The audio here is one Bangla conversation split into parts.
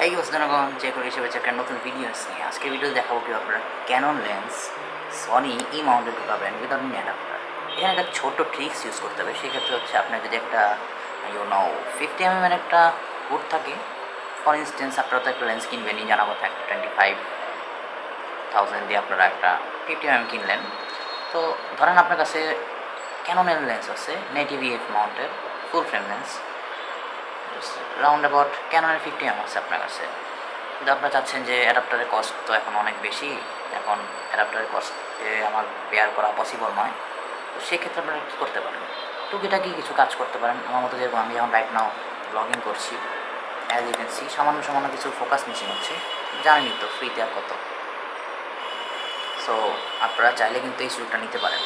এই জনগণ যে করে হিসেবে একটা নতুন ভিডিও নিয়ে আজকে ভিডিও দেখাবো কি আপনারা ক্যানন লেন্স সনি ই মাউন্টে ঢুকাবেন উইদাউট এনি অ্যাডাপ্টার। এখানে একটা ছোট্ট ট্রিক্স ইউজ করতে হবে। সেক্ষেত্রে হচ্ছে আপনার যদি একটা 50 mm এর একটা হুড থাকে, ফর ইনস্টেন্স আপনারা তো একটা লেন্স কিনবেনই, জানা কথা একটা 25,000 দিয়ে আপনারা একটা 50 mm কিনলেন। তো ধরেন আপনার কাছে ক্যাননের লেন্স আছে নেটিভ ইএফ মাউন্টের full frame lens, round about ক্যাননের 50 mm আছে আপনার কাছে। কিন্তু আপনারা চাচ্ছেন যে অ্যাডাপ্টারের কস্ট তো এখন অনেক বেশি, এখন অ্যাডাপ্টারের কস্টে আমার বেয়ার করা পসিবল নয়। তো সেক্ষেত্রে আপনারা কী করতে পারেন, টুকিটাকি কিছু কাজ করতে পারেন। আমার মতো যেরকম আমি যখন রাইট নাও লগ ইন করছি, অ্যাজ ইউ ক্যান সি সামান্য সামান্য কিছু ফোকাস মিসিং হচ্ছে, জানেনই তো ফ্রিতে আর কত। সো আপনারা চাইলে কিন্তু এই সুযোগটা নিতে পারেন।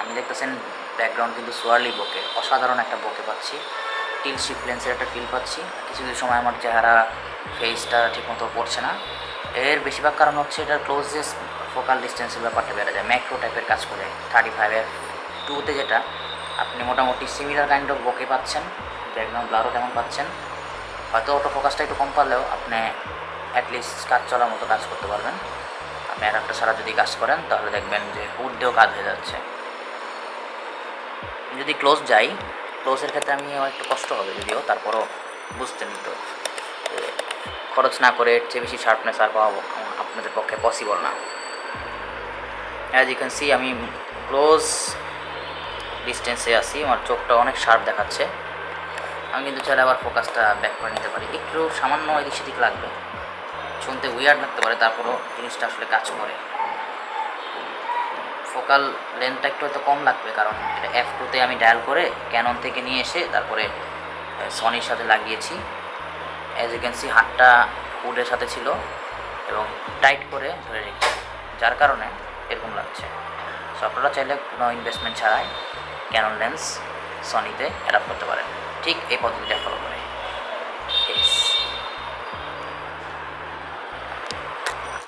আমি দেখতেছেন ব্যাকগ্রাউন্ড কিন্তু সোয়ারলি বকে, অসাধারণ একটা বকে পাচ্ছি, টিল শিফট লেন্সের একটা ফিল পাচ্ছি। কিছু কিছু সময় আমার চেহারা ফেসটা ঠিকমতো পড়ছে না। এর বেশিরভাগ কারণ হচ্ছে এটার ক্লোজেস্ট ফোকাল ডিস্টেন্সের ব্যাপারটা বেড়ে যায়, ম্যাক্রো টাইপের কাজ করে 35f2-তে, যেটা আপনি মোটামুটি সিমিলার কাইন্ড অফ বকে পাচ্ছেন, ব্যাকগ্রাউন্ড ব্লারও তেমন পাচ্ছেন। হয়তো অটো ফোকাসটা একটু কম পারলেও আপনি অ্যাটলিস্ট কাজ চলার মতো কাজ করতে পারবেন। আপনি অ্যাডাপ্টার ছাড়া যদি কাজ করেন তাহলে দেখবেন যে হুড দিয়েও কাজ হয়ে যাচ্ছে। যদি ক্লোজ যাই, ক্লোজের ক্ষেত্রে আমি আমার একটু কষ্ট হবে যদিও, তারপরও বুঝতে নিত খরচ না করে এর চেয়ে বেশি শার্পনেস আর পাওয়া আপনাদের পক্ষে পসিবল না। অ্যাজ ইউ ক্যান সি আমি ক্লোজ ডিস্টেন্সে আছি, আমার চোখটা অনেক শার্প দেখাচ্ছে। আমি কিন্তু চাইলে আবার ফোকাসটা ব্যাক করে নিতে পারি, একটু সামান্য এদিক সেদিক লাগবে, শুনতে উইয়ার্ড লাগতে পারে, তারপরও জিনিসটা আসলে কাজ করে। ফোকাল লেন্থটা একটু হয়তো কম লাগবে, কারণ এটা F2-তে আমি ডায়াল করে ক্যানন থেকে নিয়ে এসে তারপরে সনির সাথে লাগিয়েছি। অ্যাজ ইউ ক্যান সি হাতটা হুডের সাথে ছিল এবং টাইট করে ধরে রেখেছি, যার কারণে এরকম লাগছে। সো আপনারা চাইলে কোনো ইনভেস্টমেন্ট ছাড়াই ক্যানন লেন্স সনিতে অ্যাডাপ্ট করতে পারেন, ঠিক এই পদ্ধতিটা ফলো করে।